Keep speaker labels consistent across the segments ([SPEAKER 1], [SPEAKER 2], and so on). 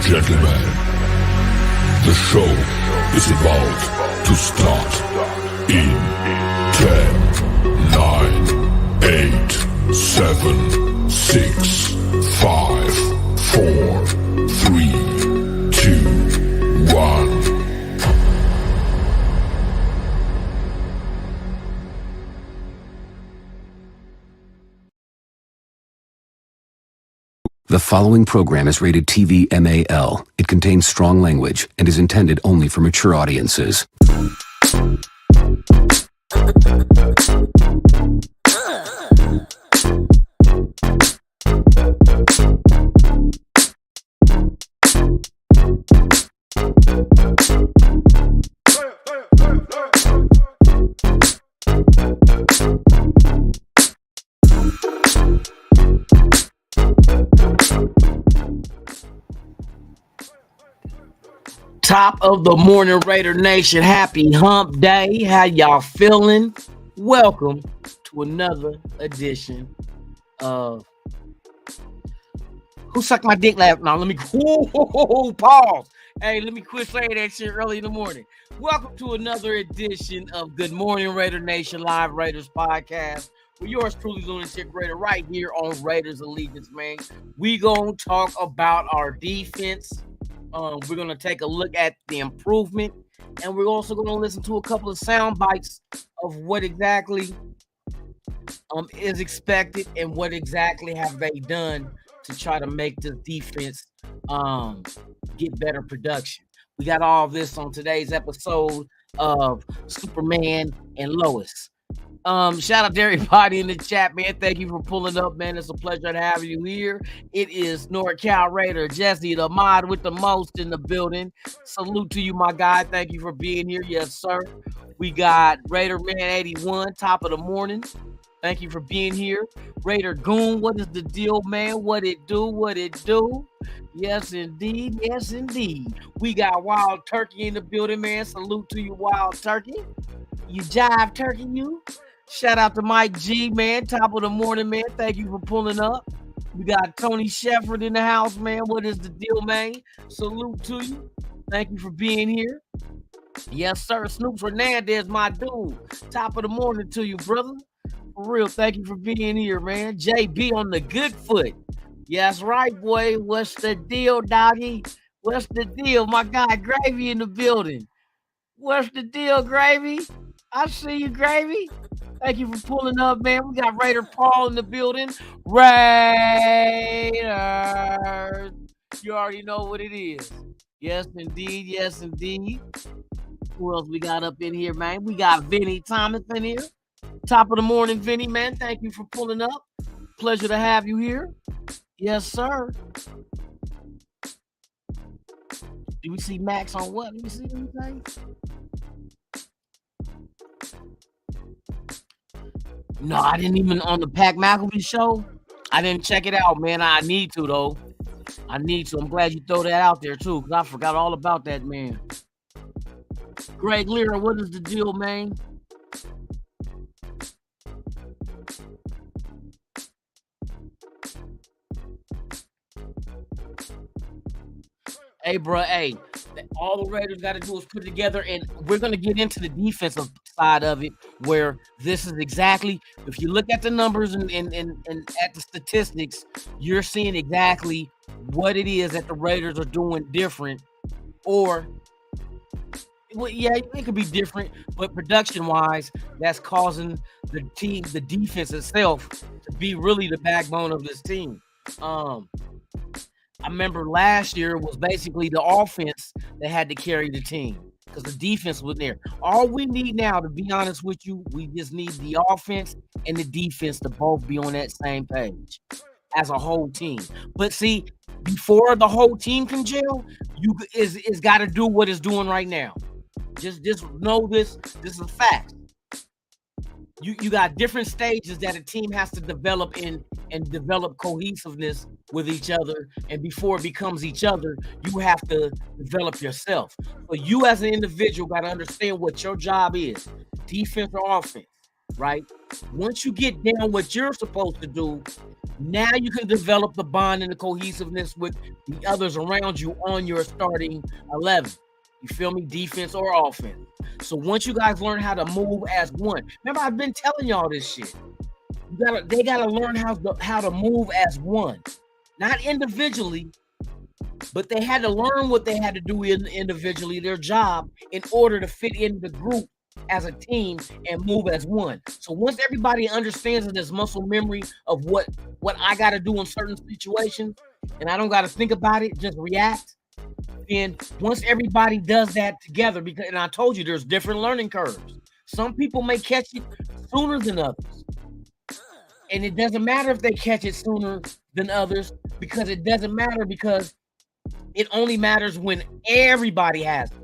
[SPEAKER 1] gentlemen, the show is about to start in 10, 9, 8, 7, 6, 5, 4, 3, 2, 1.
[SPEAKER 2] The following program is rated TV MAL. It contains strong language and is intended only for mature audiences.
[SPEAKER 3] Top of the morning, Raider Nation. Happy hump day. How y'all feeling? Welcome to another edition of Who Sucked My Dick Last? Now, let me pause. Hey, let me quit saying that shit early in the morning. Welcome to another edition of Good Morning, Raider Nation Live Raiders Podcast. With yours truly, Lunatic Raider, right here on Raiders Allegiance, man. We gonna talk about our defense. We're going to take a look at the improvement, and we're also going to listen to a couple of sound bites of what exactly is expected and what exactly have they done to try to make this defense get better production. We got all of this on today's episode of Superman and Lois. Shout out to everybody in the chat, man. Thank you for pulling up, man. It's a pleasure to have you here. It is NorCal Raider Jesse, the mod with the most in the building. Salute to you, my guy. Thank you for being here. Yes, sir. We got Raider Man 81, top of the morning. Thank you for being here. Raider Goon, what is the deal, man? What it do? What it do? Yes, indeed. Yes, indeed. We got Wild Turkey in the building, man. Salute to you, Wild Turkey. You jive, Turkey, you. Shout out to Mike G, man. Top of the morning, man. Thank you for pulling up. We got Tony Shepard in the house, man. What is the deal, man? Salute to you. Thank you for being here. Yes, sir. Snoop Fernandez, my dude. Top of the morning to you, brother. For real, thank you for being here, man. JB on the good foot. Yes, right, boy. What's the deal, doggy? What's the deal? My guy Gravy in the building. What's the deal, Gravy? I see you, Gravy. Thank you for pulling up, man. We got Raider Paul in the building. Raiders. You already know what it is. Yes, indeed. Yes, indeed. Who else we got up in here, man? We got Vinny Thomas in here. Top of the morning, Vinny, man. Thank you for pulling up. Pleasure to have you here. Yes, sir. Do we see Max on what? Let me see anything. No, I didn't even on the Pat McAfee show. I didn't check it out, man. I need to, though. I need to. I'm glad you throw that out there, too, because I forgot all about that, man. Greg Lear, what is the deal, man? Hey, bro, hey, all the Raiders got to do is put it together, and we're going to get into the defensive side of it, where this is exactly, if you look at the numbers and at the statistics, you're seeing exactly what it is that the Raiders are doing different, or, well, yeah, it could be different, but production-wise, that's causing the defense itself to be really the backbone of this team. I remember last year was basically the offense that had to carry the team because the defense was there. All we need now, to be honest with you, we just need the offense and the defense to both be on that same page as a whole team. But see, before the whole team can gel, it's got to do what it's doing right now. Just know this. This is a fact. You got different stages that a team has to develop in and develop cohesiveness with each other. And before it becomes each other, you have to develop yourself. So you as an individual got to understand what your job is, defense or offense. right? Once you get down what you're supposed to do, now you can develop the bond and the cohesiveness with the others around you on your starting 11. You feel me? Defense or offense. So once you guys learn how to move as one, remember I've been telling y'all this shit. They gotta learn how to move as one, not individually, but they had to learn what they had to do individually, their job, in order to fit in the group as a team and move as one. So once everybody understands this muscle memory of what I got to do in certain situations, and I don't got to think about it, just react. And once everybody does that together, and I told you there's different learning curves. Some people may catch it sooner than others. And it doesn't matter if they catch it sooner than others, because it doesn't matter, because it only matters when everybody has it.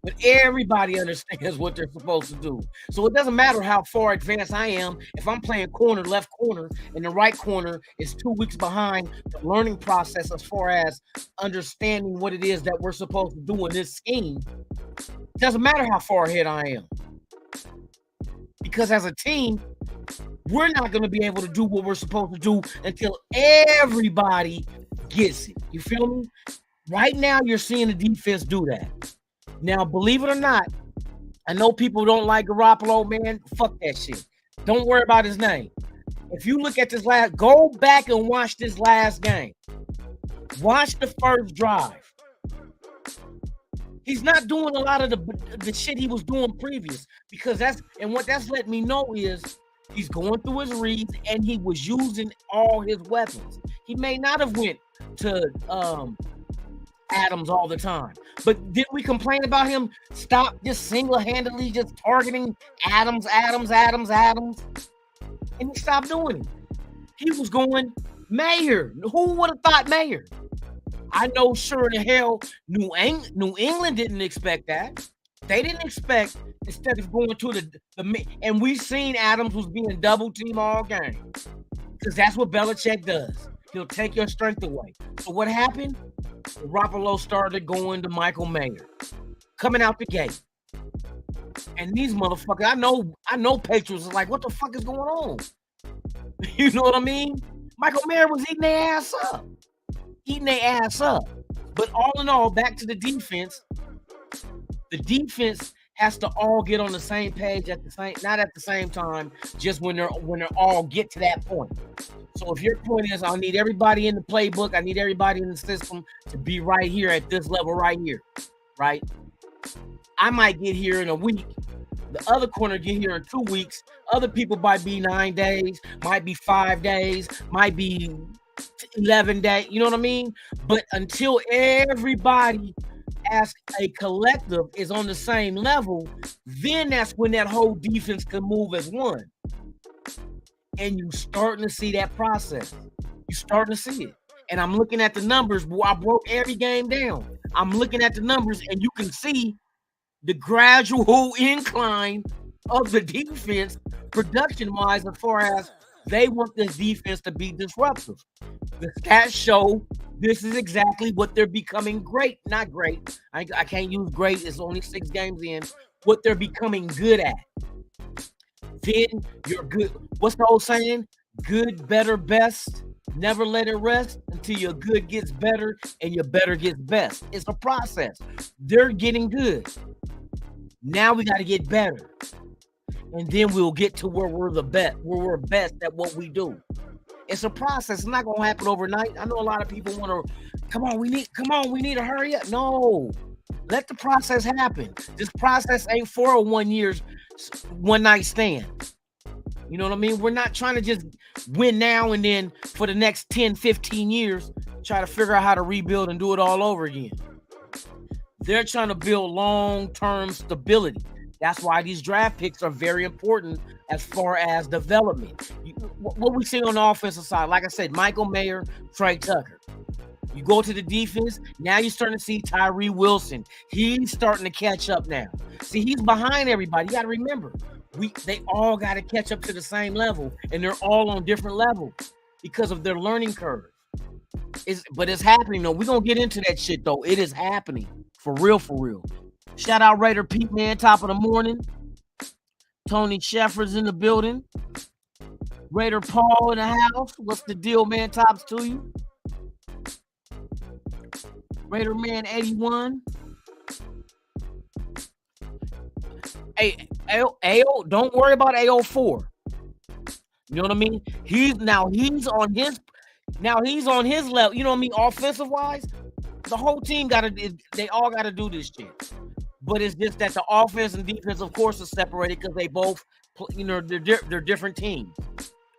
[SPEAKER 3] When everybody understands what they're supposed to do. So it doesn't matter how far advanced I am. If I'm playing corner, left corner, and the right corner is 2 weeks behind the learning process as far as understanding what it is that we're supposed to do in this scheme, it doesn't matter how far ahead I am. Because as a team, we're not going to be able to do what we're supposed to do until everybody gets it. You feel me? Right now, you're seeing the defense do that. Now, believe it or not, I know people don't like Garoppolo, man. Fuck that shit. Don't worry about his name. If you look at this go back and watch this last game. Watch the first drive. He's not doing a lot of the shit he was doing previous, because what that's letting me know is he's going through his reads and he was using all his weapons. He may not have went to Adams all the time, but did we complain about him stop just single-handedly just targeting Adams, and he stopped doing it? He was going Mayer. Who would have thought Mayer? I know sure the hell New England didn't expect that. They didn't expect, instead of going to the and we've seen Adams was being double teamed all game, because that's what Belichick does. He'll take your strength away. So what happened? Garoppolo started going to Michael Mayer, coming out the gate. And these motherfuckers, I know Patriots are like, what the fuck is going on? You know what I mean? Michael Mayer was eating their ass up. But all in all, back to the defense. The defense has to all get on the same page not at the same time, just when they're all get to that point. So if your point is, I need everybody in the playbook, I need everybody in the system to be right here at this level right here, right? I might get here in a week. The other corner get here in 2 weeks. Other people might be 9 days, might be 5 days, might be 11 days. You know what I mean? But until everybody as a collective is on the same level, then that's when that whole defense can move as one. And you're starting to see that process. You're starting to see it. And I'm looking at the numbers. Boy, I broke every game down. I'm looking at the numbers, and you can see the gradual incline of the defense production-wise, as far as they want this defense to be disruptive. The stats show this is exactly what they're becoming great. Not great. I can't use great. It's only 6 games in. What they're becoming good at. Then you're good. What's the old saying? Good, better, best. Never let it rest until your good gets better and your better gets best. It's a process. They're getting good. Now we got to get better. And then we'll get to where we're the best, where we're best at what we do. It's a process. It's not gonna happen overnight. I know a lot of people want to we need to hurry up. No. Let the process happen. This process ain't for a 1 year's one night stand. You know what I mean? We're not trying to just win now and then for the next 10, 15 years, try to figure out how to rebuild and do it all over again. They're trying to build long-term stability. That's why these draft picks are very important as far as development. What we see on the offensive side, like I said, Michael Mayer, Trey Tucker. You go to the defense, now you're starting to see Tyree Wilson. He's starting to catch up now. See, he's behind everybody. You got to remember, they all got to catch up to the same level, and they're all on different levels because of their learning curve. But it's happening, though. We're going to get into that shit, though. It is happening. For real, for real. Shout out Raider Pete, man. Top of the morning. Tony Shepard's in the building. Raider Paul in the house. What's the deal, man? Tops to you. Raider Man 81. Hey, AO, don't worry about AO4. You know what I mean? He's on his level. You know what I mean? Offensive wise, the whole team they all gotta do this shit. But it's just that the offense and defense, of course, are separated because they both, they're different teams.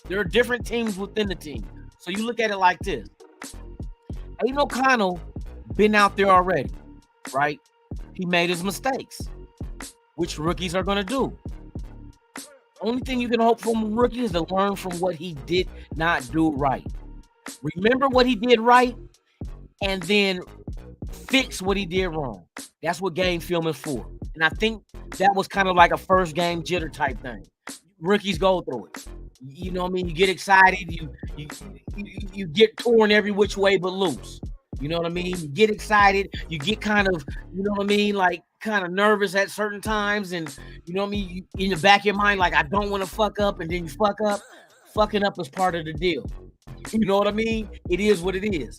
[SPEAKER 3] There are different teams within the team. So you look at it like this. Aiden O'Connell been out there already, right? He made his mistakes, which rookies are going to do. Only thing you can hope from a rookie is to learn from what he did not do right. Remember what he did right, and then fix what he did wrong. That's what game film is for. And I think that was kind of like a first game jitter type thing. Rookies go through it. You know what I mean? You get excited. You get torn every which way but loose. You know what I mean? You get excited. You get kind of, you know what I mean? Like kind of nervous at certain times. And you know what I mean? In the back of your mind, like, I don't want to fuck up. And then you fuck up. Fucking up is part of the deal. You know what I mean? It is what it is.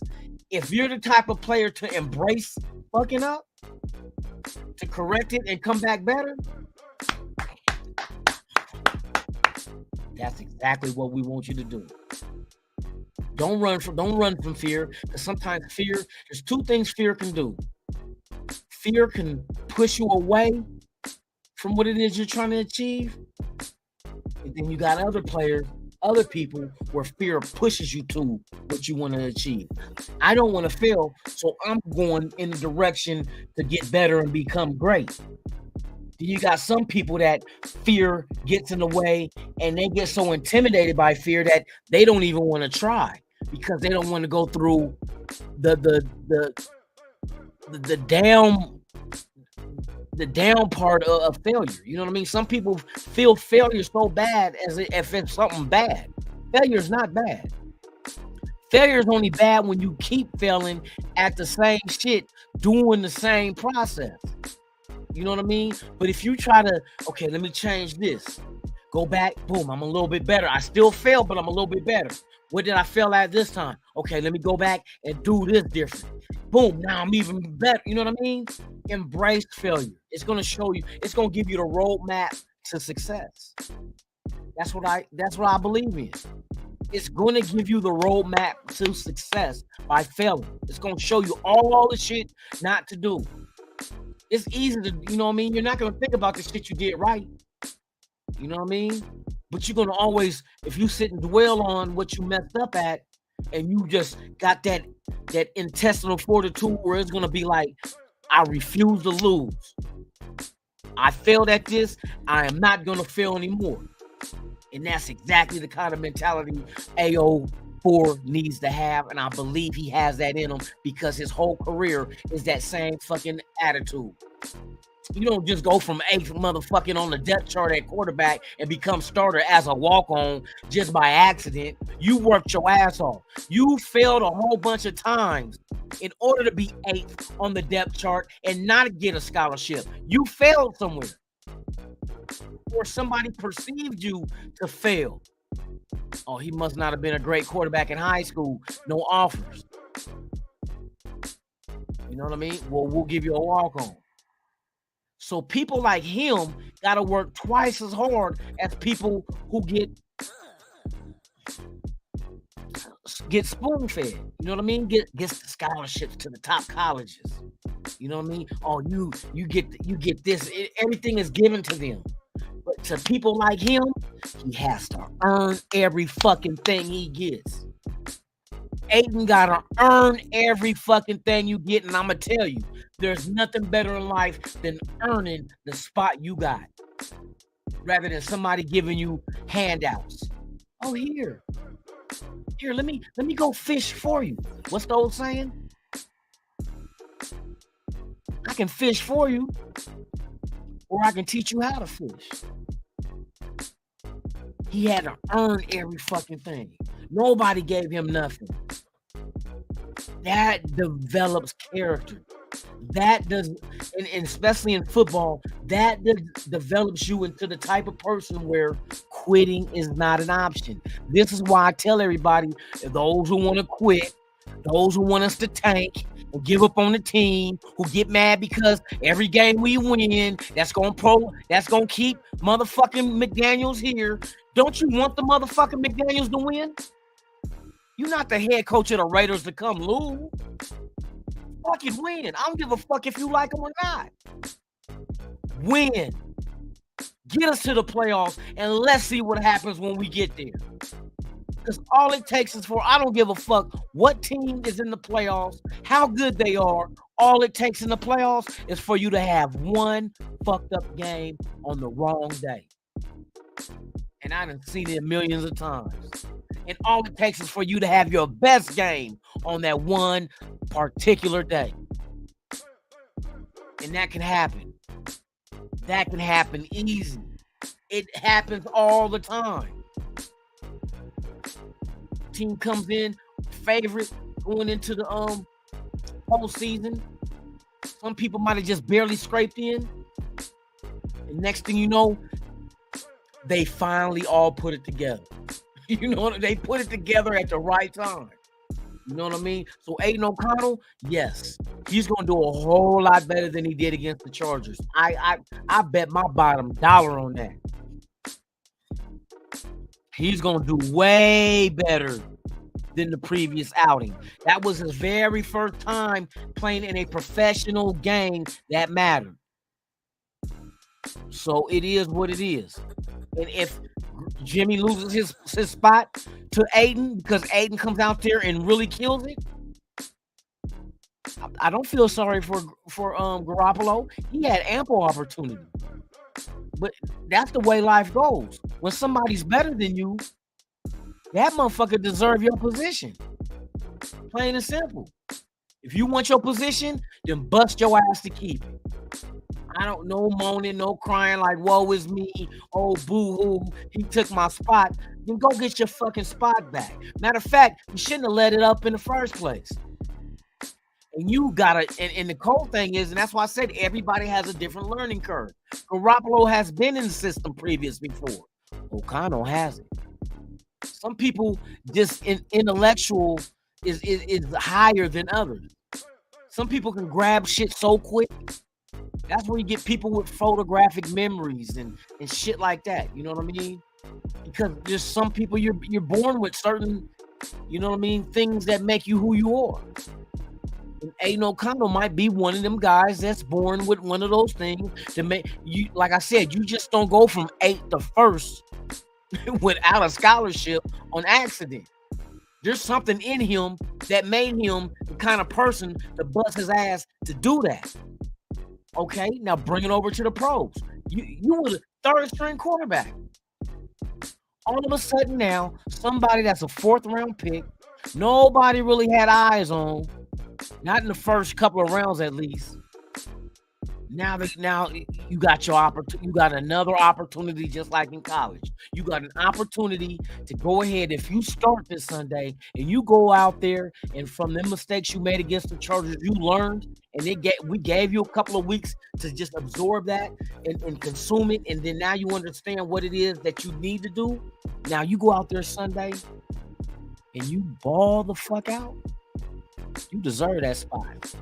[SPEAKER 3] If you're the type of player to embrace fucking up, to correct it and come back better, that's exactly what we want you to do. Don't run from fear, because sometimes fear, there's two things fear can do. Fear can push you away from what it is you're trying to achieve. And then you got other people where fear pushes you to what you want to achieve. I don't want to fail, so I'm going in the direction to get better and become great. Then you got some people that fear gets in the way and they get so intimidated by fear that they don't even want to try because they don't want to go through the down part of failure. You know what I mean? Some people feel failure so bad as if it's something bad. Failure is not bad. Failure is only bad when you keep failing at the same shit, doing the same process. You know what I mean? But if you try to, okay, let me change this. Go back, boom, I'm a little bit better. I still failed, but I'm a little bit better. What did I fail at this time? Okay, let me go back and do this different. Boom, now I'm even better. You know what I mean? Embrace failure. It's going to show you, it's going to give you the roadmap to success. That's what I believe in. It's going to give you the roadmap to success by failing. It's going to show you all the shit not to do. It's easy to, you know what I mean? You're not going to think about the shit you did right. You know what I mean? But you're going to always, if you sit and dwell on what you messed up at, and you just got that intestinal fortitude where it's going to be like, I refuse to lose. I failed at this. I am not going to fail anymore. And that's exactly the kind of mentality AO4 needs to have. And I believe he has that in him because his whole career is that same fucking attitude. You don't just go from 8th motherfucking on the depth chart at quarterback and become starter as a walk-on just by accident. You worked your ass off. You failed a whole bunch of times in order to be 8th on the depth chart and not get a scholarship. You failed somewhere. Or somebody perceived you to fail. Oh, he must not have been a great quarterback in high school. No offers. You know what I mean? Well, we'll give you a walk-on. So people like him got to work twice as hard as people who get spoon-fed. You know what I mean? Get scholarships to the top colleges. You know what I mean? Oh, you get this. Everything is given to them. But to people like him, he has to earn every fucking thing he gets. Aiden gotta earn every fucking thing you get, and I'm gonna tell you, there's nothing better in life than earning the spot you got, rather than somebody giving you handouts. Oh, here, let me go fish for you. What's the old saying? I can fish for you, or I can teach you how to fish. He had to earn every fucking thing. Nobody gave him nothing. That develops character. that does, and especially in football, that develops you into the type of person where quitting is not an option. This is why I tell everybody, those who want to quit, those who want us to tank and give up on the team, who get mad because every game we win, that's gonna keep motherfucking McDaniels here. Don't you want the motherfucking McDaniels to win? You're not the head coach of the Raiders to come lose. Fucking win. I don't give a fuck if you like them or not. Win. Get us to the playoffs, and let's see what happens when we get there. Because all it takes is I don't give a fuck what team is in the playoffs, how good they are. All it takes in the playoffs is for you to have one fucked up game on the wrong day. And I done seen it millions of times. And all it takes is for you to have your best game on that one particular day. And that can happen. That can happen easy. It happens all the time. Team comes in favorite going into the postseason. Some people might have just barely scraped in. And next thing you know, they finally all put it together. You know, they put it together at the right time. You know what I mean? So Aiden O'Connell, yes, he's gonna do a whole lot better than he did against the Chargers. I bet my bottom dollar on that. He's gonna do way better than the previous outing. That was his very first time playing in a professional game that mattered. So it is what it is. And if Jimmy loses his spot to Aiden because Aiden comes out there and really kills it, I don't feel sorry for Garoppolo. He had ample opportunity. But that's the way life goes. When somebody's better than you, that motherfucker deserve your position. Plain and simple. If you want your position, then bust your ass to keep it. I don't know, moaning, no crying like, woe is me, oh, boo-hoo, he took my spot. Then go get your fucking spot back. Matter of fact, you shouldn't have let it up in the first place. And you gotta, and the cold thing is, and that's why I said everybody has a different learning curve. Garoppolo has been in the system previous before. O'Connell hasn't. Some people just intellectual is higher than others. Some people can grab shit so quick. That's where you get people with photographic memories and shit like that. You know what I mean? Because there's some people you're born with certain, you know what I mean, things that make you who you are. And Aiden O'Connell might be one of them guys that's born with one of those things to make you, like I said, you just don't go from 8th to 1st without a scholarship on accident. There's something in him that made him the kind of person to bust his ass to do that. Okay, now bring it over to the pros. You were the 3rd string quarterback. All of a sudden now, somebody that's a 4th round pick, nobody really had eyes on, not in the first couple of rounds at least. Now you got your opportunity. You got another opportunity, just like in college. You got an opportunity to go ahead. If you start this Sunday and you go out there and from the mistakes you made against the Chargers, you learned, and we gave you a couple of weeks to just absorb that and consume it, and then now you understand what it is that you need to do. Now you go out there Sunday and you ball the fuck out. You deserve that spot.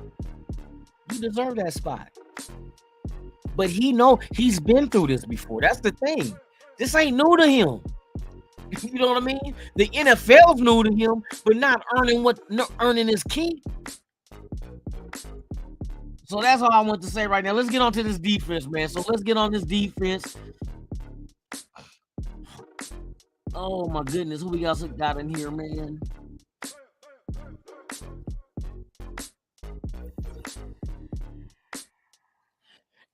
[SPEAKER 3] You deserve that spot. But he's been through this before. That's the thing. This ain't new to him. You know what I mean? The NFL's new to him, but not earning his keep. So that's all I want to say right now. Let's get on to this defense, man. So let's get on this defense. Oh my goodness, who we else got in here, man?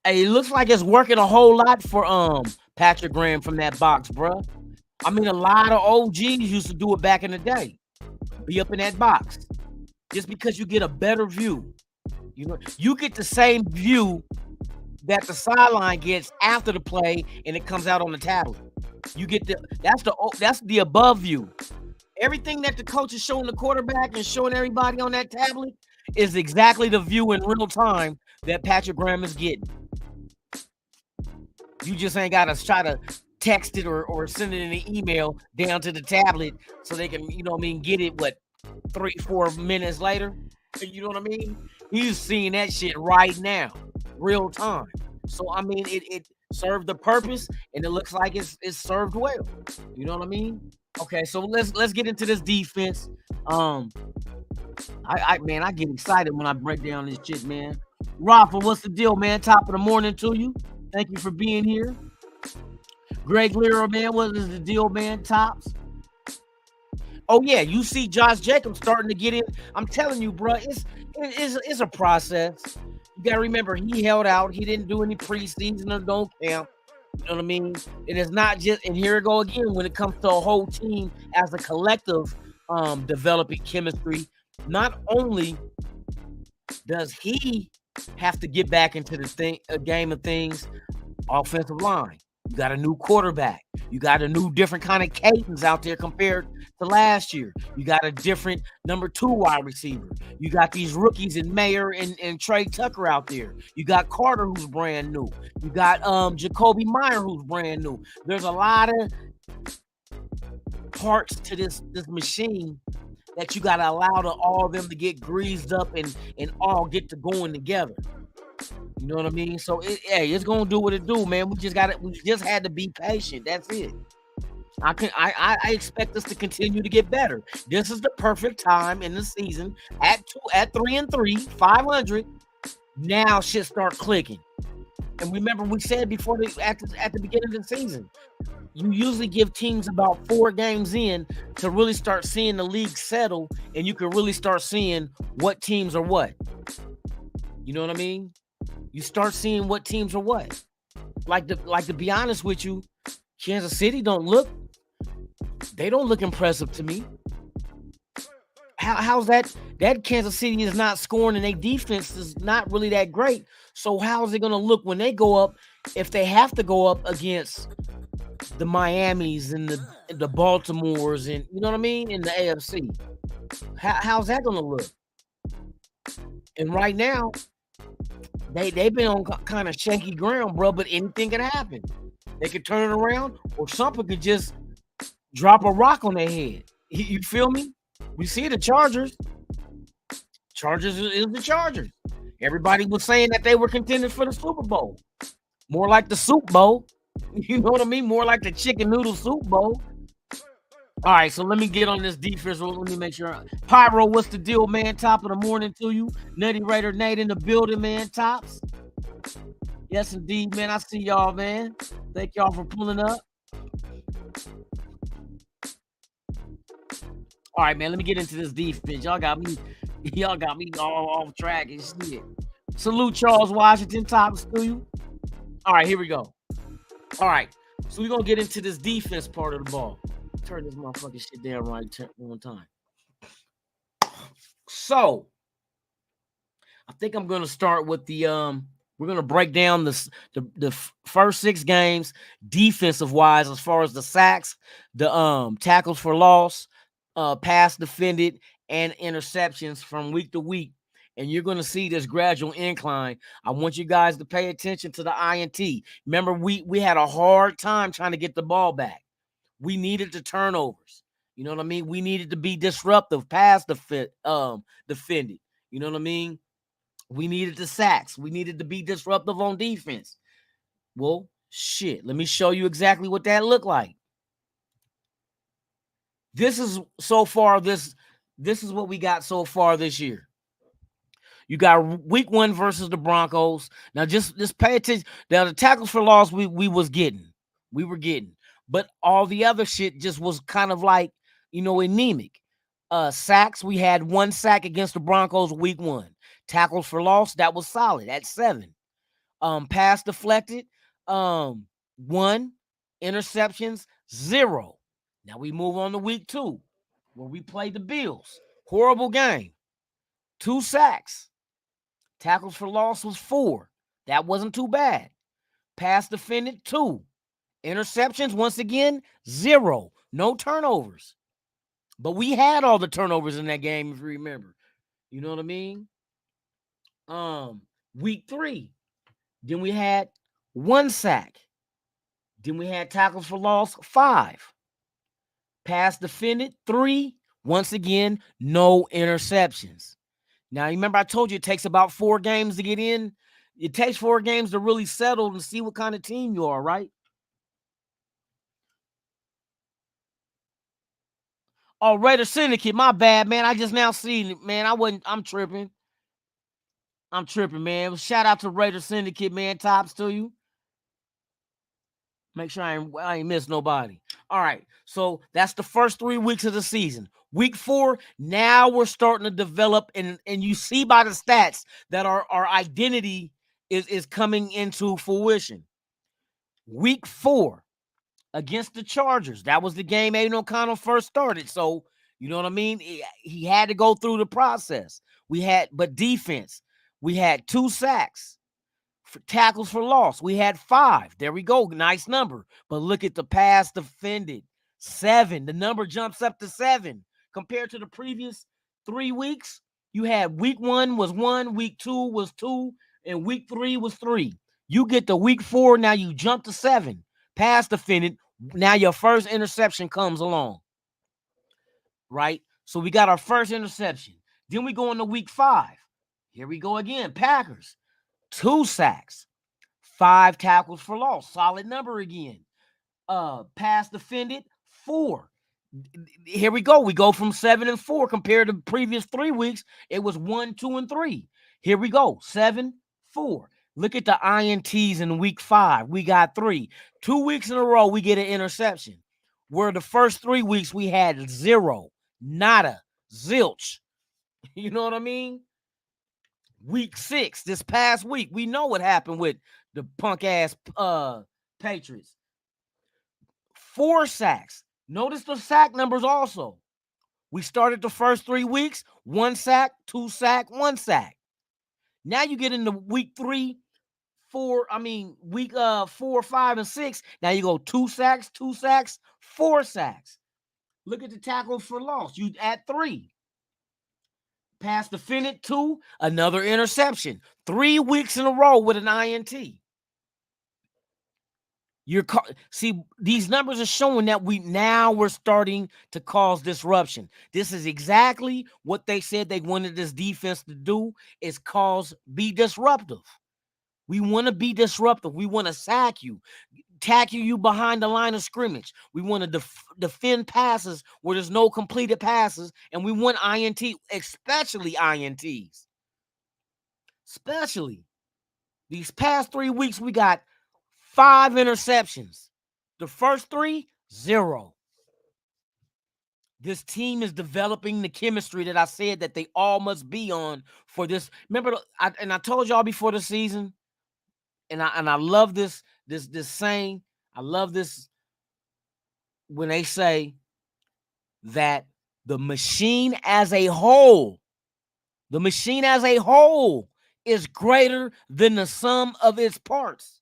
[SPEAKER 3] Hey, it looks like it's working a whole lot for Patrick Graham from that box, bro. I mean, a lot of OGs used to do it back in the day. Be up in that box. Just because you get a better view. You know, you get the same view that the sideline gets after the play and it comes out on the tablet. You get that's the above view. Everything that the coach is showing the quarterback and showing everybody on that tablet, is exactly the view in real time that Patrick Graham is getting. You just ain't got to try to text it or send it in an email down to the tablet so they can, get it, 3-4 minutes later? You know what I mean? He's seeing that shit right now, real time. So, it served the purpose, and it looks like it's served well. You know what I mean? Okay, so let's get into this defense. I get excited when I break down this shit, man. Rafa, what's the deal, man? Top of the morning to you. Thank you for being here. Greg Lira, man, what is the deal, man? Tops. Oh yeah, you see Josh Jacobs starting to get in. I'm telling you, bro, it's a process. You gotta remember, he held out. He didn't do any preseason or don't camp. You know what I mean? It is not just, and here we go again when it comes to a whole team as a collective developing chemistry. Not only does he have to get back into the game of things, offensive line. You got a new quarterback. You got a new different kind of cadence out there compared to last year. You got a different number 2 wide receiver. You got these rookies in Mayer and Trey Tucker out there. You got Carter, who's brand new. You got Jacoby Meyer, who's brand new. There's a lot of parts to this machine that you got to allow all of them to get greased up and all get to going together. You know what I mean? So it's gonna do what it do, man. We just had to be patient. That's it. I expect us to continue to get better. This is the perfect time in the season at 3-3, 500. Now shit start clicking. And remember, we said before at the beginning of the season, you usually give teams about 4 games in to really start seeing the league settle, and you can really start seeing what teams are what. You know what I mean? You start seeing what teams are what. Like to be honest with you, Kansas City don't look impressive to me. How's that? That Kansas City is not scoring and their defense is not really that great. So how is it going to look when they go up, if they have to go up against the Miamis and the Baltimores and, you know what I mean, in the AFC? How's that going to look? And right now, they've been on kind of shaky ground, bro, but anything can happen. They could turn it around, or something could just drop a rock on their head. You feel me? We see the Chargers. Chargers is the Chargers. Everybody was saying that they were contending for the Super Bowl. More like the Soup Bowl. You know what I mean? More like the Chicken Noodle Soup Bowl. All right, so let me get on this defense. Let me make sure. Pyro, what's the deal, man? Top of the morning to you. Nutty Raider Nate in the building, man. Tops. Yes, indeed, man. I see y'all, man. Thank y'all for pulling up. All right, man. Let me get into this defense. Y'all got me all off track and shit. Salute Charles Washington. Tops to you. All right, here we go. All right, so we're gonna get into this defense part of the ball. Turn this motherfucking shit down right one time. So I think I'm gonna start with the we're gonna break down the first 6 games defensive wise, as far as the sacks, the tackles for loss, pass defended, and interceptions from week to week. And you're going to see this gradual incline. I want you guys to pay attention to the INT. Remember, we had a hard time trying to get the ball back. We needed the turnovers. You know what I mean? We needed to be disruptive, pass defended. You know what I mean? We needed the sacks. We needed to be disruptive on defense. Well, shit. Let me show you exactly what that looked like. This is so far. This is what we got so far this year. You got week 1 versus the Broncos. Now just pay attention. Now the tackles for loss we were getting, but all the other shit just was kind of like, anemic. Sacks, we had 1 sack against the Broncos week 1. Tackles for loss, that was solid at 7. Pass deflected, 1. Interceptions, 0. Now we move on to week 2, where we played the Bills. Horrible game. 2 sacks. Tackles for loss was 4. That wasn't too bad. Pass defended, 2. Interceptions, once again, 0. No turnovers. But we had all the turnovers in that game, if you remember. You know what I mean? Week 3, then we had 1 sack. Then we had tackles for loss, 5. Pass defended, 3. Once again, no interceptions. Now, you remember I told you it takes about 4 games to get in. It takes 4 games to really settle and see what kind of team you are, right? Oh, Raider Syndicate, my bad, man. I just now seen it, man. I'm tripping. I'm tripping, man. Shout out to Raider Syndicate, man. Tops to you. Make sure I ain't miss nobody. All right. So that's the first 3 weeks of the season. Week 4, now we're starting to develop, and you see by the stats that our identity is coming into fruition. Week 4 against the Chargers. That was the game Aiden O'Connell first started. So, you know what I mean? He had to go through the process. But defense, we had 2 sacks. For tackles for loss, we had 5. There we go. Nice number. But look at the pass defended. 7. The number jumps up to 7. Compared to the previous 3 weeks, you had week 1 was 1, week 2 was 2, and week 3 was 3. You get to week 4, now you jump to 7. Pass defended. Now your first interception comes along. Right? So we got our first interception. Then we go into week 5. Here we go again. Packers. 2 sacks, 5 tackles for loss. Solid number again. Pass defended, 4. Here we go. We go from 7 and 4 compared to the previous 3 weeks. It was 1, 2, and 3. Here we go. 7, 4. Look at the INTs in week 5. We got 3. 2 weeks in a row, we get an interception. Where the first 3 weeks we had 0, nada, zilch. You know what I mean? Week 6, this past week, we know what happened with the punk ass Patriots. 4 sacks. Notice the sack numbers also. We started the first 3 weeks, 1 sack, 2 sack, 1 sack. Now you get into week 3, 4, week 4, 5, and 6. Now you go 2 sacks, 2 sacks, 4 sacks. Look at the tackles for loss. You add 3. Pass defended, 2, another interception. 3 weeks in a row with an INT. See, these numbers are showing that we're starting to cause disruption. This is exactly what they said they wanted this defense to do, is be disruptive. We want to be disruptive. We want to sack you, tackle you behind the line of scrimmage. We want to defend passes where there's no completed passes, and we want INT, especially INTs. Especially these past 3 weeks, we got 5 interceptions. The first 3, 0. This team is developing the chemistry that I said that they all must be on for this. Remember, I told y'all before the season, and I love this saying. I love this when they say that the machine as a whole is greater than the sum of its parts.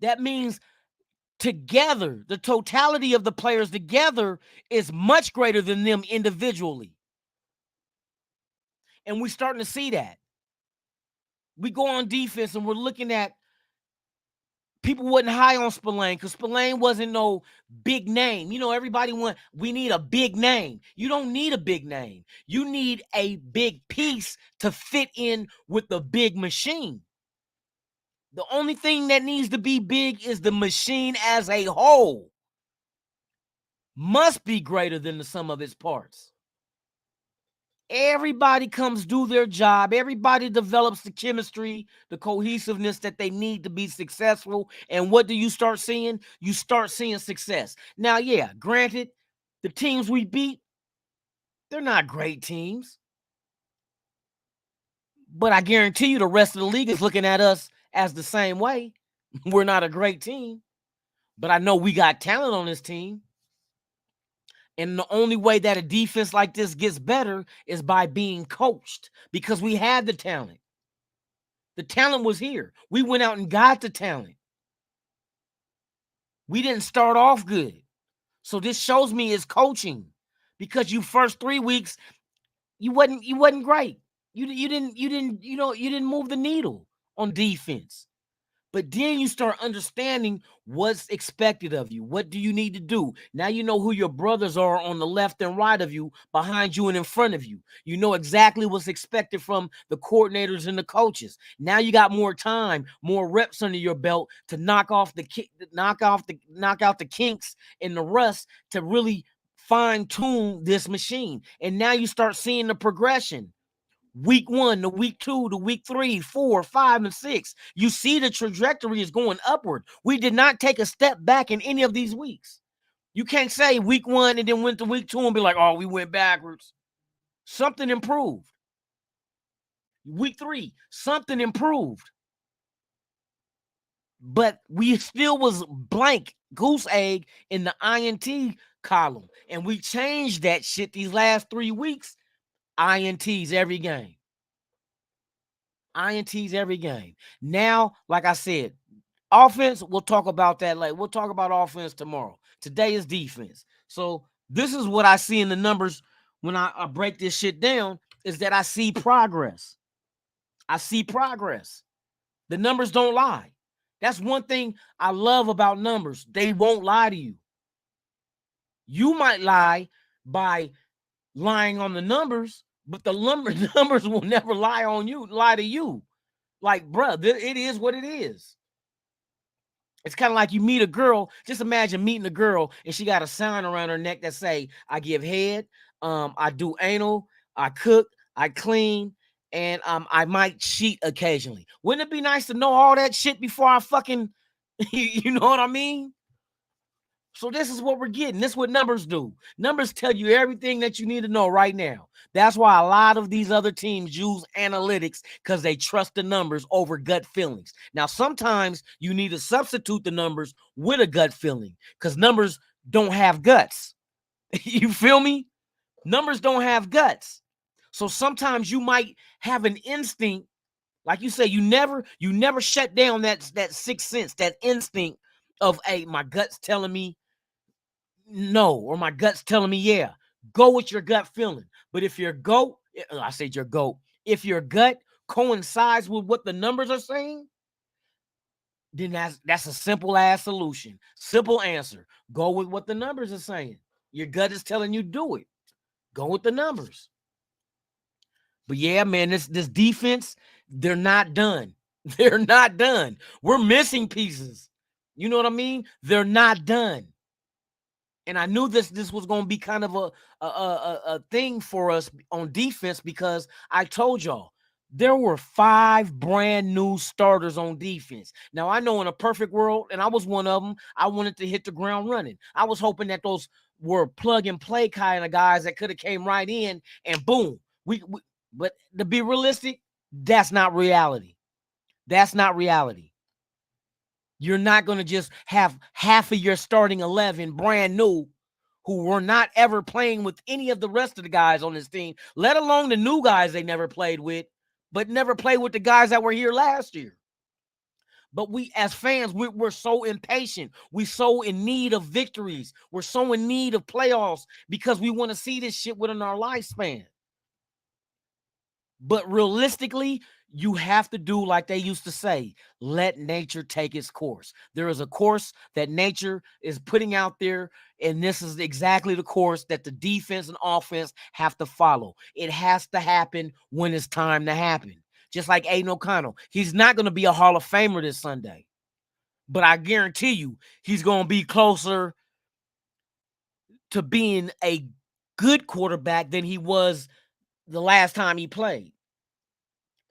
[SPEAKER 3] That means together, the totality of the players together is much greater than them individually. And we're starting to see that. We go on defense and we're looking at people wasn't high on Spillane because Spillane wasn't no big name. You know, we need a big name. You don't need a big name. You need a big piece to fit in with the big machine. The only thing that needs to be big is the machine as a whole. Must be greater than the sum of its parts. Everybody comes do their job. Everybody develops the chemistry, the cohesiveness that they need to be successful. And what do you start seeing? You start seeing success. Now, yeah, granted, the teams we beat, they're not great teams. But I guarantee you the rest of the league is looking at us as the same way. We're not a great team. But I know we got talent on this team. And the only way that a defense like this gets better is by being coached, because we had the talent. The talent was here. We went out and got the talent. We didn't start off good. So this shows me is coaching, because you first 3 weeks, You wasn't great. You didn't move the needle on defense. But then you start understanding what's expected of you. What do you need to do? Now you know who your brothers are on the left and right of you, behind you and in front of you. You know exactly what's expected from the coordinators and the coaches. Now you got more time, more reps under your belt to knock out the kinks and the rust to really fine tune this machine. And now you start seeing the progression. Week 1 to week 2 to week 3, 4, 5, and 6. You see the trajectory is going upward. We did not take a step back in any of these weeks. You can't say week 1 and then went to week 2 and be like, oh, we went backwards. Something improved. Week 3, something improved. But we still was blank, goose egg in the INT column. And we changed that shit these last 3 weeks. INTs every game. INTs every game. Now, like I said, offense, we'll talk about that later. We'll talk about offense tomorrow. Today is defense. So this is what I see in the numbers when I break this shit down, is that I see progress. I see progress. The numbers don't lie. That's one thing I love about numbers. They won't lie to you. You might lie by lying on the numbers, but the numbers will never lie to you. Like, bruh, it is what it is. It's kind of like you meet a girl. Just imagine meeting a girl and she got a sign around her neck that say, I give head, I do anal, I cook, I clean, and I might cheat occasionally. Wouldn't it be nice to know all that shit before I fucking, you know what I mean? So this is what we're getting. This is what numbers do. Numbers tell you everything that you need to know right now. That's why a lot of these other teams use analytics, because they trust the numbers over gut feelings. Now, sometimes you need to substitute the numbers with a gut feeling, because numbers don't have guts. You feel me? Numbers don't have guts. So sometimes you might have an instinct, like you say, you never shut down that sixth sense, that instinct of, hey, my gut's telling me no, or my gut's telling me yeah. Go with your gut feeling. But if your goat, I said your goat, if your gut coincides with what the numbers are saying, then that's a simple ass solution. Simple answer. Go with what the numbers are saying. Your gut is telling you do it. Go with the numbers. But yeah, man, this defense, they're not done. They're not done. We're missing pieces. You know what I mean? They're not done. And I knew this was going to be kind of a thing for us on defense, because I told y'all there were 5 brand new starters on defense. Now, I know in a perfect world, and I was one of them, I wanted to hit the ground running. I was hoping that those were plug and play kind of guys that could have came right in and boom. But to be realistic, that's not reality. That's not reality. You're not going to just have half of your starting 11 brand new who were not ever playing with any of the rest of the guys on this team, let alone the new guys they never played with, but never played with the guys that were here last year. But we, as fans, we're so impatient. We're so in need of victories. We're so in need of playoffs because we want to see this shit within our lifespan. But realistically, you have to do like they used to say, let nature take its course. There is a course that nature is putting out there, and this is exactly the course that the defense and offense have to follow. It has to happen when it's time to happen. Just like Aiden O'Connell. He's not going to be a Hall of Famer this Sunday, but I guarantee you he's going to be closer to being a good quarterback than he was the last time he played.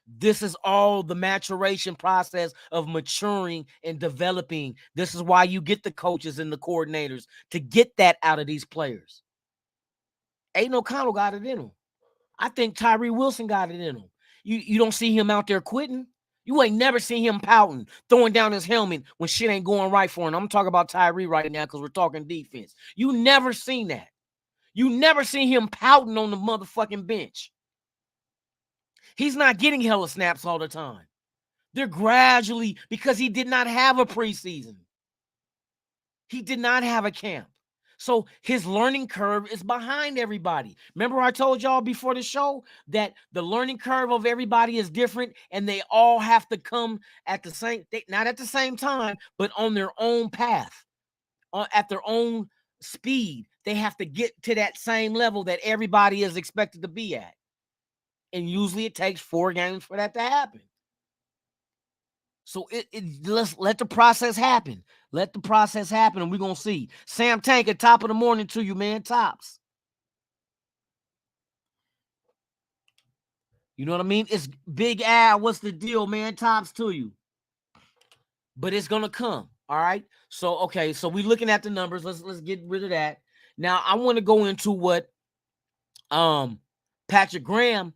[SPEAKER 3] This is all the maturation process of maturing and developing. This is why you get the coaches and the coordinators to get that out of these players. Aiden O'Connell got it in him. I think Tyree Wilson got it in him. You don't see him out there quitting. You ain't never seen him pouting, throwing down his helmet when shit ain't going right for him. I'm talking about Tyree right now because we're talking defense. You never seen that. You never seen him pouting on the motherfucking bench. He's not getting hella snaps all the time. They're gradually, because he did not have a preseason. He did not have a camp. So his learning curve is behind everybody. Remember, I told y'all before the show that the learning curve of everybody is different, and they all have to come at the same, not at the same time, but on their own path, at their own speed. They have to get to that same level that everybody is expected to be at. And usually it takes 4 games for that to happen. So let's let the process happen. Let the process happen, and we're going to see. Sam Tank, at top of the morning to you, man. Tops. You know what I mean? It's Big Al. What's the deal, man? Tops to you. But it's going to come, all right? So, okay, so we're looking at the numbers. Let's get rid of that. Now, I want to go into what Patrick Graham,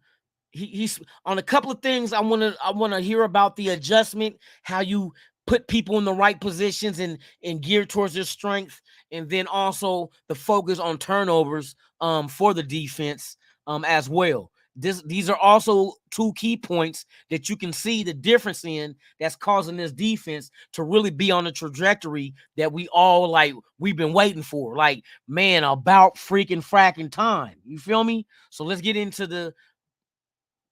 [SPEAKER 3] he's on a couple of things. I want to hear about the adjustment, how you put people in the right positions and geared towards their strength, and then also the focus on turnovers for the defense as well. These are also 2 key points that you can see the difference in that's causing this defense to really be on the trajectory that we've been waiting for. Like, man, about freaking fracking time. You feel me? So let's get into the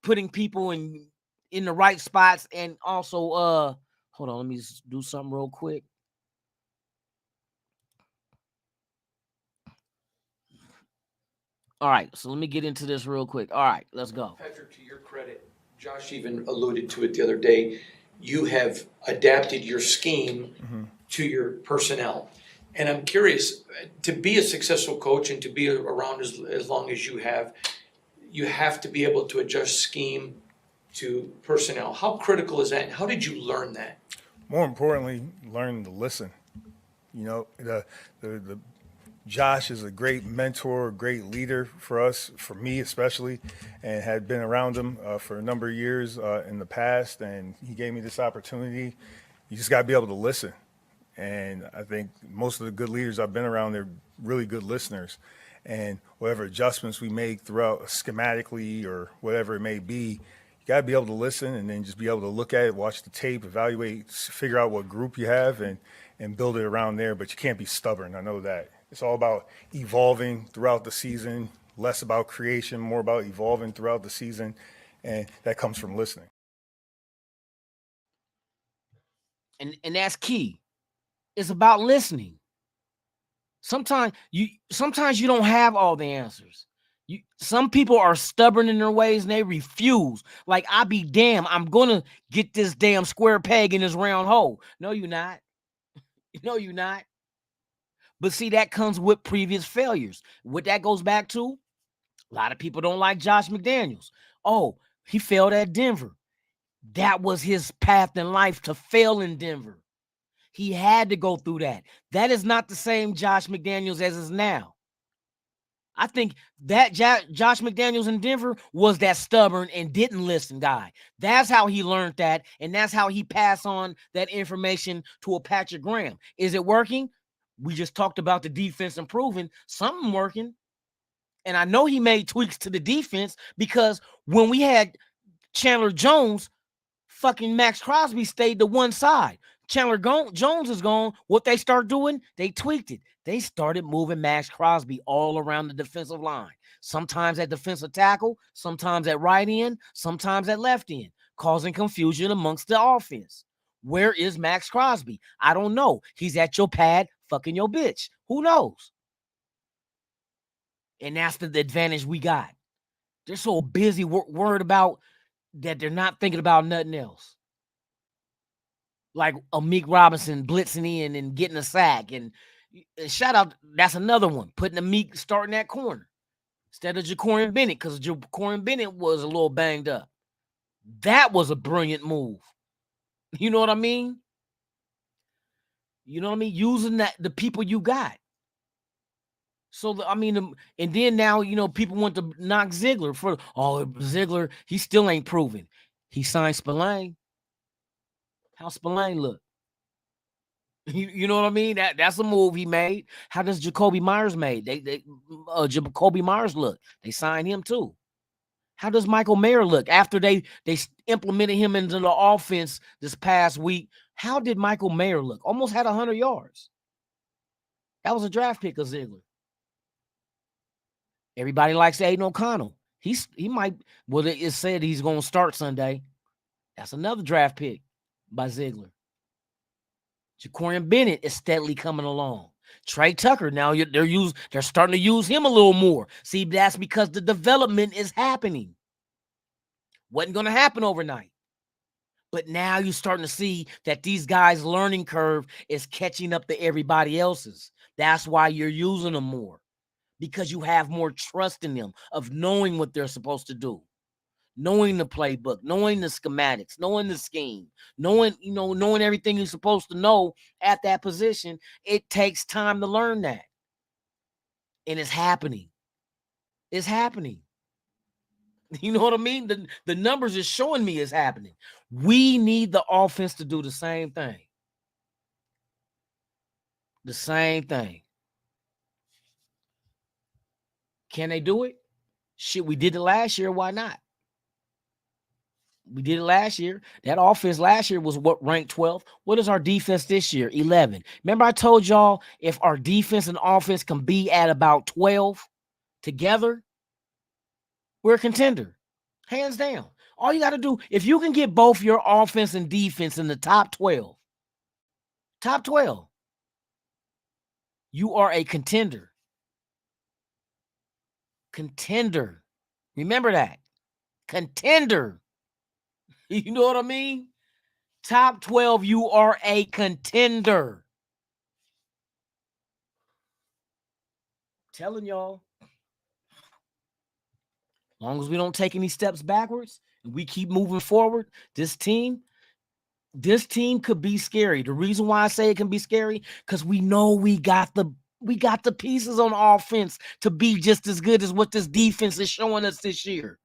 [SPEAKER 3] putting people in the right spots, and also hold on, let me do something real quick. All right, so let me get into this real quick. All right, let's go.
[SPEAKER 4] Patrick, to your credit, Josh even alluded to it the other day. You have adapted your scheme to your personnel. And I'm curious, to be a successful coach and to be around as long as you have to be able to adjust scheme to personnel. How critical is that? And how did you learn that?
[SPEAKER 5] More importantly, learn to listen. You know, the Josh is a great mentor, great leader for us, for me especially, and had been around him for a number of years in the past, and he gave me this opportunity. You just got to be able to listen. And I think most of the good leaders I've been around, they're really good listeners. And whatever adjustments we make throughout schematically or whatever it may be, you got to be able to listen and then just be able to look at it, watch the tape, evaluate, figure out what group you have and build it around there. But you can't be stubborn. I know that. It's all about evolving throughout the season, less about creation, more about evolving throughout the season. And that comes from listening.
[SPEAKER 3] And that's key. It's about listening. Sometimes you don't have all the answers. Some people are stubborn in their ways and they refuse. Like, I be damn, I'm gonna get this damn square peg in this round hole. No, you're not. No, you're not. But see, that comes with previous failures. What that goes back to, a lot of people don't like Josh McDaniels. Oh, he failed at Denver. That was his path in life, to fail in Denver. He had to go through that. That is not the same Josh McDaniels as is now. I think that Josh McDaniels in Denver was that stubborn and didn't listen guy. That's how he learned that, and that's how he passed on that information to a Patrick Graham. Is it working? We just talked about the defense improving. Something working. And I know he made tweaks to the defense, because when we had Chandler Jones, fucking Max Crosby stayed to one side. Chandler Jones is gone. What they start doing, they tweaked it. They started moving Max Crosby all around the defensive line. Sometimes at defensive tackle, sometimes at right end, sometimes at left end, causing confusion amongst the offense. Where is Max Crosby? I don't know. He's at your pad fucking your bitch. Who knows? And that's the advantage we got. They're so busy worried about that they're not thinking about nothing else. Like Amik Robinson blitzing in and getting a sack. And shout out, that's another one. Putting Amik starting that corner instead of Jacorian Bennett, because Jacorian Bennett was a little banged up. That was a brilliant move. You know what I mean? You know what I mean? Using the people you got. So, I mean, and then now, you know, people want to knock Ziegler for, Ziegler, he still ain't proven. He signed Spillane. How Spillane look? You know what I mean? That's a move he made. How does Jacoby Myers made? Jacoby Myers look? They signed him too. How does Michael Mayer look after they implemented him into the offense this past week? How did Michael Mayer look? Almost had 100 yards. That was a draft pick of Ziegler. Everybody likes Aiden O'Connell. He might, well, it said he's going to start Sunday. That's another draft pick by Ziegler. Jacorian Bennett is steadily coming along. Trey Tucker, now they're starting to use him a little more. See, that's because the development is happening. Wasn't going to happen overnight. But now you're starting to see that these guys' learning curve is catching up to everybody else's. That's why you're using them more. Because you have more trust in them of knowing what they're supposed to do, knowing the playbook, knowing the schematics, knowing the scheme, knowing everything you're supposed to know at that position. It takes time to learn that. And it's happening. It's happening. You know what I mean? The numbers is showing me it's happening. We need the offense to do the same thing. The same thing. Can they do it? Shit, we did it last year. Why not? We did it last year. That offense last year was what ranked 12th. What is our defense this year? 11. Remember I told y'all if our defense and offense can be at about 12 together, we're a contender. Hands down. All you got to do, if you can get both your offense and defense in the top 12, you are a contender. Contender. Remember that. Contender. You know what I mean? Top 12, you are a contender. Telling y'all. As long as we don't take any steps backwards and we keep moving forward, this team could be scary. The reason why I say it can be scary, because we know we got the pieces on offense to be just as good as what this defense is showing us this year.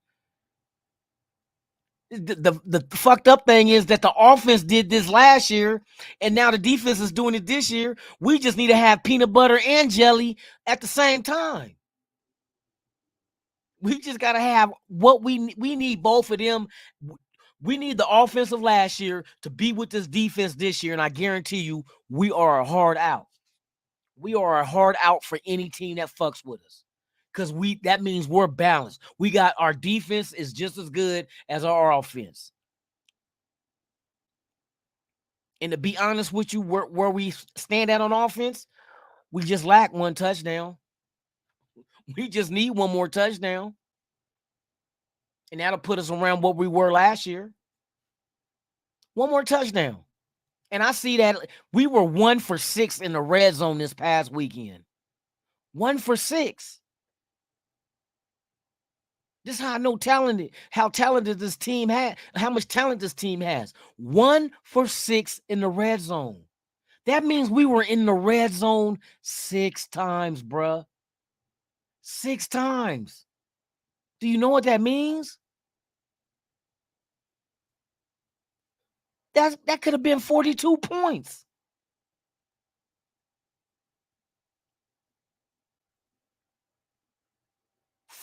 [SPEAKER 3] The fucked up thing is that the offense did this last year, and now the defense is doing it this year. We just need to have peanut butter and jelly at the same time. We just got to have what we need both of them. We need the offense of last year to be with this defense this year, and I guarantee you we are a hard out. We are a hard out for any team that fucks with us. Because that means we're balanced. We got our defense is just as good as our offense. And to be honest with you, where we stand at on offense, we just lack one touchdown. We just need one more touchdown. And that'll put us around what we were last year. One more touchdown. And I see that we were 1 for 6 in the red zone this past weekend. 1 for 6. This is how I know how talented this team had, how much talent this team has. 1 for 6 in the red zone. That means we were in the red zone 6 times, bruh. 6 times. Do you know what that means? That could have been 42 points.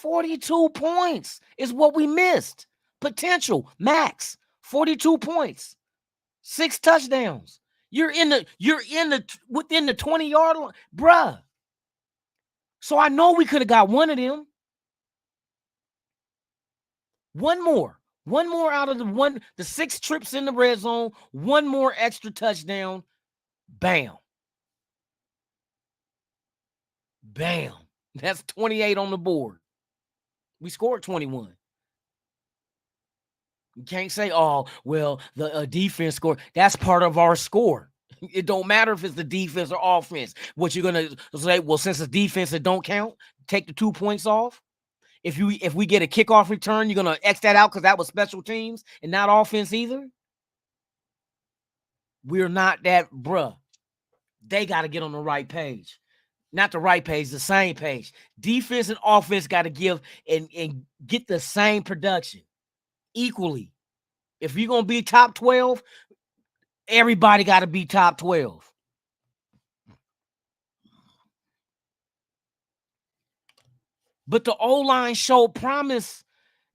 [SPEAKER 3] $42 points is what we missed. Potential max 42 points, 6 touchdowns. You're within the 20-yard line, bruh. So I know we could have got one of them. One more out of the 6 trips in the red zone, one more extra touchdown. Bam. Bam. That's 28 on the board. We scored 21. You can't say, oh, well, the defense scored. That's part of our score. It don't matter if it's the defense or offense. What you're going to say, well, since it's defense, it don't count. Take the 2 points off. If we get a kickoff return, you're going to X that out because that was special teams and not offense either. We're not that, bruh. They got to get on the right page. Not the right page, the same page. Defense and offense got to give and get the same production equally. If you're going to be top 12, everybody got to be top 12. But the O-line showed promise.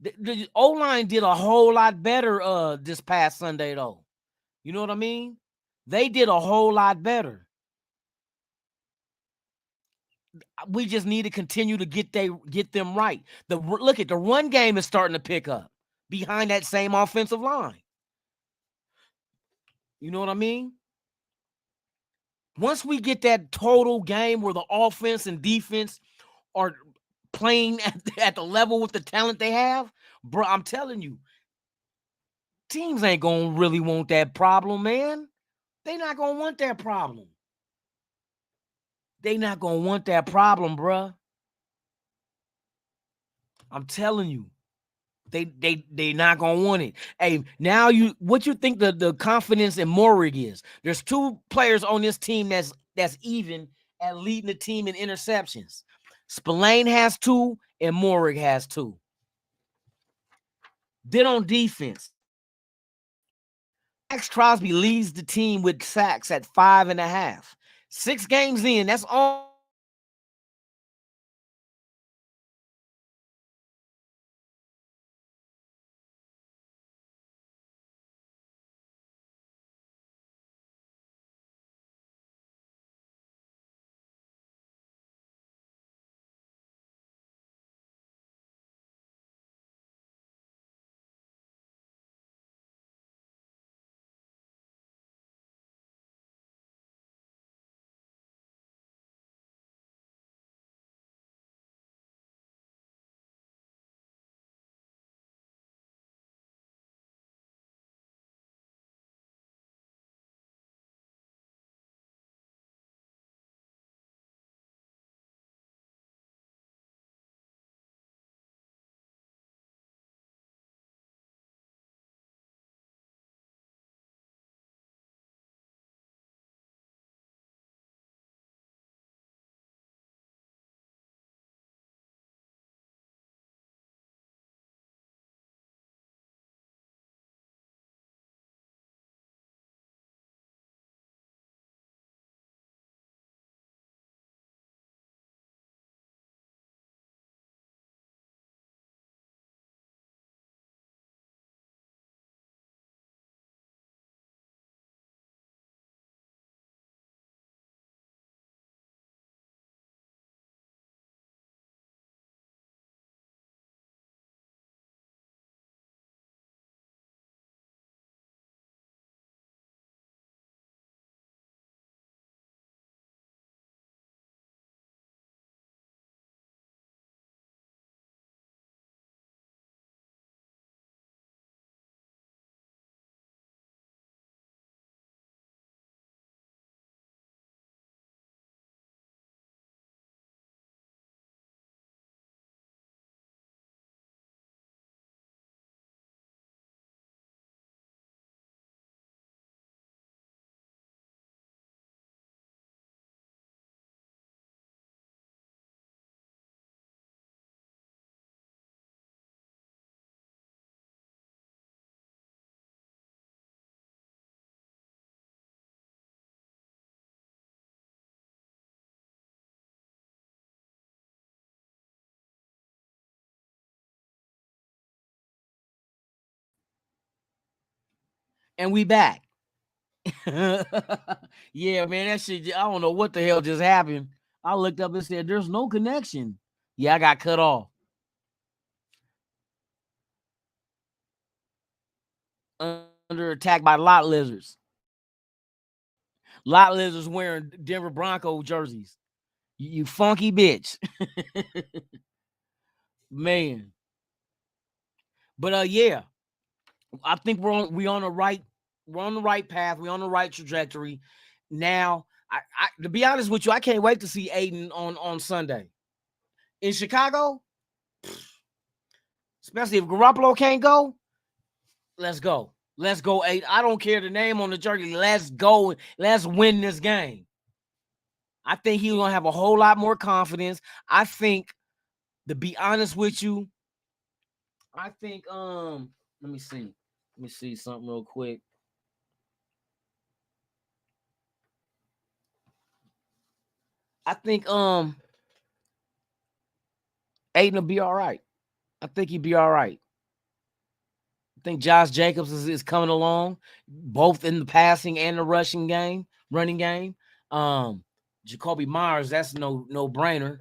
[SPEAKER 3] The O-line did a whole lot better this past Sunday, though. You know what I mean? They did a whole lot better. We just need to continue to get them right. Look at the run game is starting to pick up behind that same offensive line. You know what I mean? Once we get that total game where the offense and defense are playing at the level with the talent they have, bro, I'm telling you, teams ain't gonna really want that problem, man. They not gonna want that problem. They not gonna want that problem, bruh. I'm telling you. They not gonna want it. Hey, now what you think the confidence in Moehrig is? There's 2 players on this team that's even at leading the team in interceptions. Spillane has 2 and Moehrig has 2. Then on defense, Max Crosby leads the team with sacks at 5.5. 6 games in, that's all. And we back. Yeah, man, that shit, I don't know what the hell just happened. I looked up and said, there's no connection. Yeah, I got cut off. Under attack by lot lizards. Lot lizards wearing Denver Bronco jerseys. You funky bitch. Man. But yeah, I think we're on the right path. We're on the right trajectory. Now, I to be honest with you, I can't wait to see Aiden on Sunday. In Chicago, especially if Garoppolo can't go, let's go. Let's go, Aiden. I don't care the name on the jersey. Let's go. Let's win this game. I think he's going to have a whole lot more confidence. I think, to be honest with you, I think, let me see something real quick. I think, Aiden will be all right. I think he'd be all right. I think Josh Jacobs is coming along, both in the passing and the running game. Jacoby Myers, that's no brainer.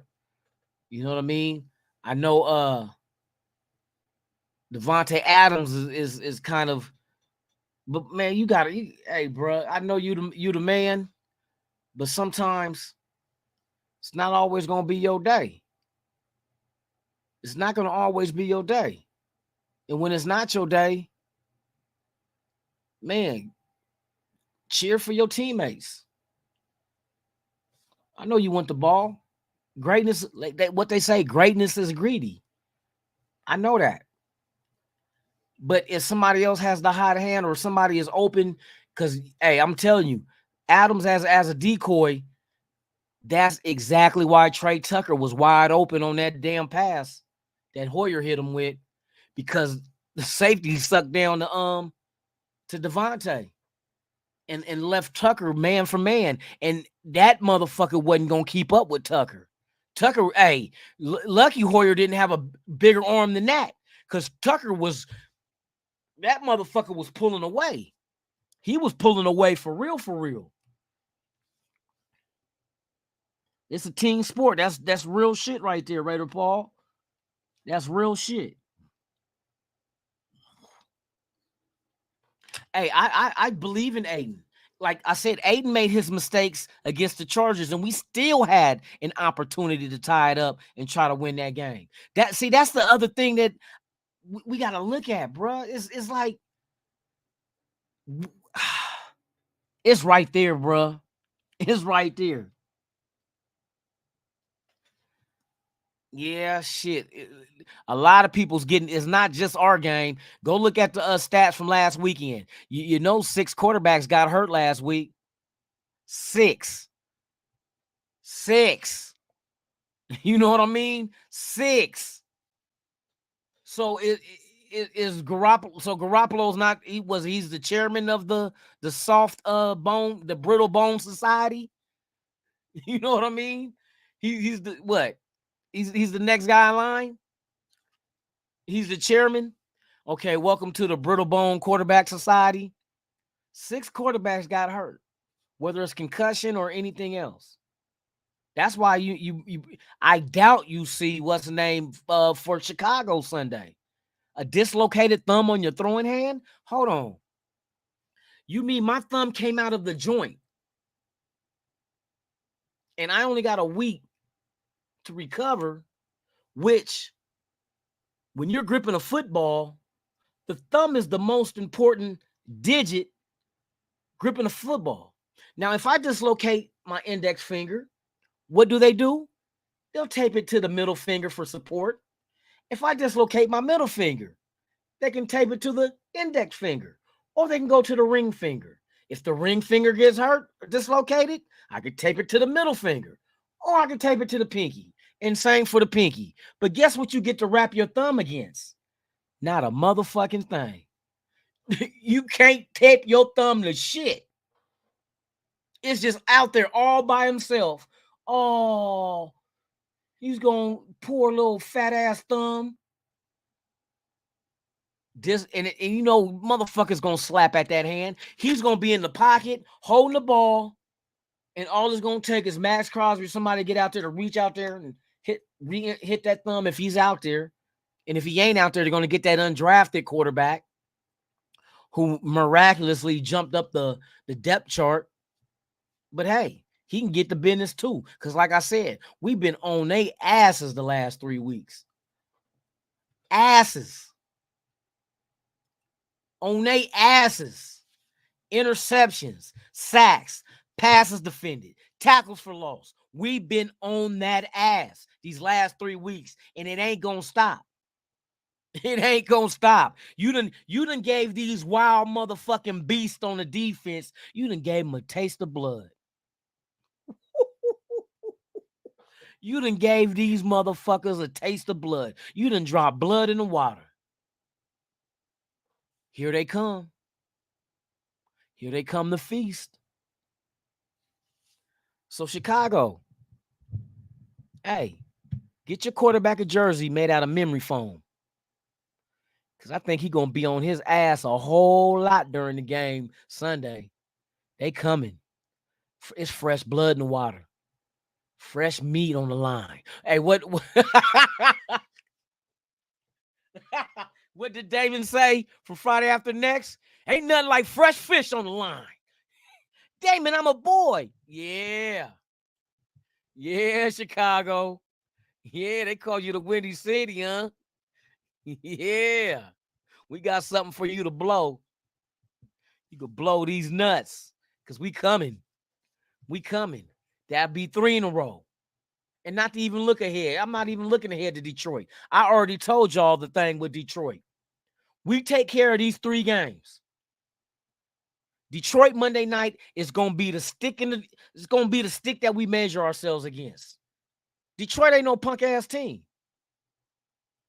[SPEAKER 3] You know what I mean? I know Devontae Adams is kind of, but man, you gotta, hey, bro, I know you the man, but sometimes it's not always gonna be your day. It's not gonna always be your day, and when it's not your day, man, cheer for your teammates. I know you want the ball. Greatness, like what they say, greatness is greedy. I know that. But if somebody else has the hot hand or somebody is open, because hey, I'm telling you, Adams as a decoy, that's exactly why Trey Tucker was wide open on that damn pass that Hoyer hit him with, because the safety sucked down to Devontae and left Tucker man for man, and that motherfucker wasn't gonna keep up with Tucker. Tucker, hey, lucky Hoyer didn't have a bigger arm than that, because Tucker was, that motherfucker was pulling away. He was pulling away for real, for real. It's a team sport. That's real shit right there, Raider Paul. That's real shit. Hey, I believe in Aiden. Like I said, Aiden made his mistakes against the Chargers, and we still had an opportunity to tie it up and try to win that game. That's the other thing that we got to look at, bro. It's like, it's right there, bro. It's right there. Yeah, shit. A lot of people's getting, it's not just our game. Go look at the stats from last weekend. You know, 6 quarterbacks got hurt last week. 6. You know what I mean? 6. So it is Garoppolo. So Garoppolo's not, he's the chairman of the soft bone, the brittle bone society. You know what I mean? He's the what? He's the next guy in line. He's the chairman. Okay, welcome to the Brittle Bone Quarterback Society. 6 quarterbacks got hurt, whether it's concussion or anything else. That's why I doubt you see what's the name for Chicago Sunday. A dislocated thumb on your throwing hand? Hold on. You mean my thumb came out of the joint and I only got a week to recover, which when you're gripping a football, the thumb is the most important digit gripping a football. Now, if I dislocate my index finger, what do? They'll tape it to the middle finger for support. If I dislocate my middle finger, they can tape it to the index finger, or they can go to the ring finger. If the ring finger gets hurt or dislocated, I could tape it to the middle finger, or I could tape it to the pinky. And same for the pinky. But guess what you get to wrap your thumb against? Not a motherfucking thing. You can't tape your thumb to shit. It's just out there all by himself. Oh, he's going to poor little fat ass thumb. And you know, motherfucker's going to slap at that hand. He's going to be in the pocket holding the ball. And all it's going to take is Max Crosby or somebody to get out there to reach out there and hit that thumb if he's out there. And if he ain't out there, they're going to get that undrafted quarterback who miraculously jumped up the depth chart. But hey, he can get the business too. Because like I said, we've been on their asses the last 3 weeks. Asses. On their asses. Interceptions, sacks, passes defended, tackles for loss. We've been on that ass these last 3 weeks, and it ain't gonna stop. It ain't gonna stop. You done gave these wild motherfucking beasts on the defense, you done gave them a taste of blood. You done gave these motherfuckers a taste of blood. You done dropped blood in the water. Here they come. Here they come to feast. So Chicago, hey, get your quarterback a jersey made out of memory foam. Because I think he's going to be on his ass a whole lot during the game Sunday. They coming. It's fresh blood in the water. Fresh meat on the line. Hey, what what did Damon say for Friday After Next? Ain't nothing like fresh fish on the line. Damon, I'm a boy. Yeah. Yeah, Chicago. Yeah, they call you the Windy City, huh? Yeah. We got something for you to blow. You could blow these nuts because we coming. We coming. That'd be 3 in a row. And not to even look ahead. I'm not even looking ahead to Detroit. I already told y'all the thing with Detroit. We take care of these 3 games. Detroit Monday night is gonna be the stick it's gonna be the stick that we measure ourselves against. Detroit ain't no punk ass team.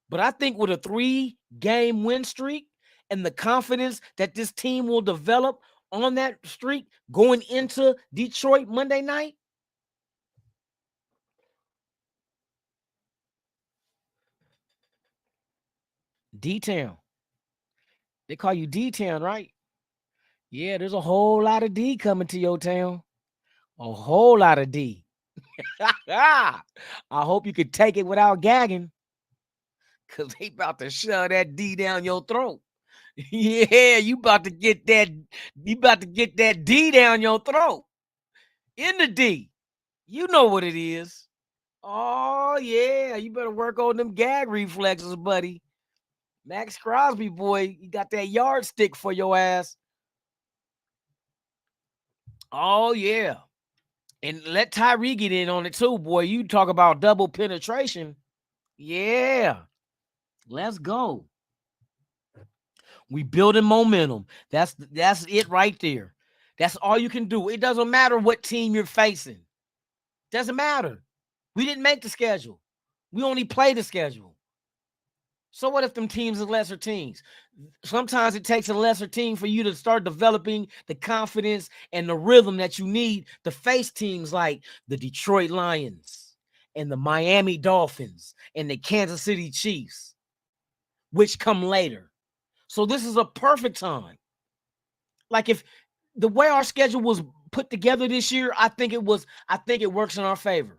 [SPEAKER 3] But I think with a 3-game win streak and the confidence that this team will develop on that streak going into Detroit Monday night, D-Town. They call you D-Town, right? Yeah, there's a whole lot of D coming to your town. A whole lot of D. I hope you could take it without gagging. Because they about to shove that D down your throat. Yeah, you about to get that D down your throat. In the D. You know what it is. Oh, yeah. You better work on them gag reflexes, buddy. Max Crosby, boy, you got that yardstick for your ass. Oh, yeah. And let Tyree get in on it too, boy. You talk about double penetration. Yeah. Let's go. We building momentum. That's it right there. That's all you can do. It doesn't matter what team you're facing. Doesn't matter. We didn't make the schedule. We only play the schedule. So what if them teams are lesser teams? Sometimes it takes a lesser team for you to start developing the confidence and the rhythm that you need to face teams like the Detroit Lions and the Miami Dolphins and the Kansas City Chiefs, which come later. So this is a perfect time. Like if the way our schedule was put together this year, I think it works in our favor.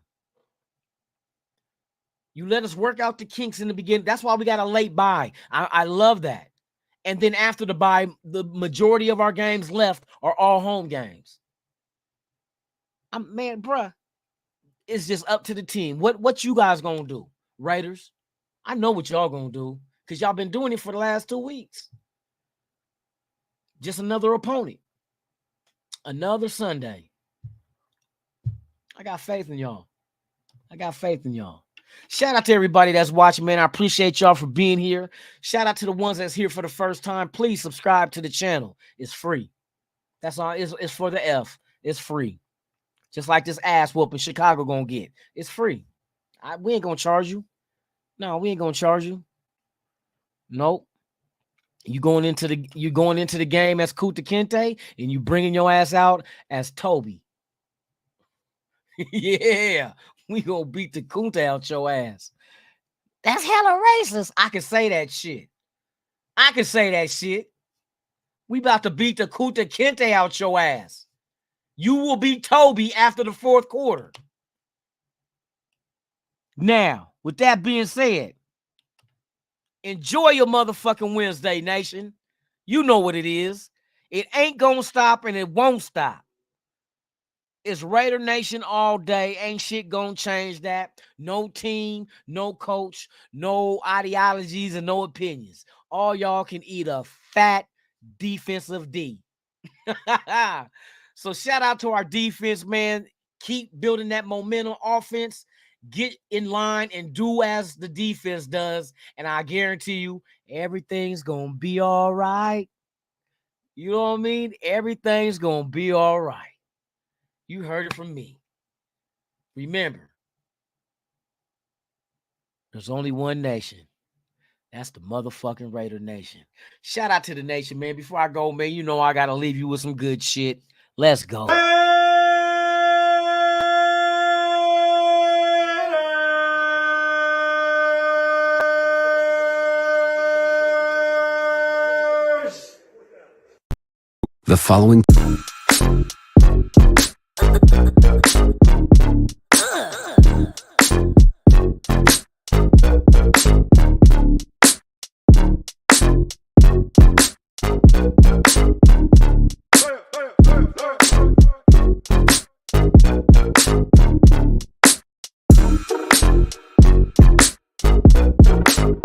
[SPEAKER 3] You let us work out the kinks in the beginning. That's why we got a late bye. I love that. And then after the bye, the majority of our games left are all home games. Man, bruh, it's just up to the team. What you guys gonna do, Raiders? I know what y'all gonna do because y'all been doing it for the last 2 weeks. Just another opponent. Another Sunday. I got faith in y'all. Shout out to everybody that's watching, man. I appreciate y'all for being here. Shout out to the ones that's here for the first time. Please subscribe to the channel. It's free. That's all. It's for the F. It's free. Just like this ass whooping Chicago gonna get. It's free. We ain't gonna charge you. No, we ain't gonna charge you. Nope. You going into the game as Kunta Kinte and you bringing your ass out as Toby. Yeah, we gonna beat the Kunta out your ass. That's hella racist. I can say that shit. We about to beat the Kunta Kinte out your ass. You will be Toby after the 4th quarter. Now, with that being said, enjoy your motherfucking Wednesday, nation. You know what it is. It ain't gonna stop and it won't stop. It's Raider Nation all day. Ain't shit gonna change that. No team, no coach, no ideologies, and no opinions. All y'all can eat a fat defensive D. So shout out to our defense, man. Keep building that momentum offense. Get in line and do as the defense does. And I guarantee you, everything's gonna be all right. You know what I mean? Everything's gonna be all right. You heard it from me. Remember, there's only one nation. That's the motherfucking Raider Nation. Shout out to the nation, man. Before I go, man, you know I got to leave you with some good shit. Let's go.
[SPEAKER 2] The following
[SPEAKER 1] Thank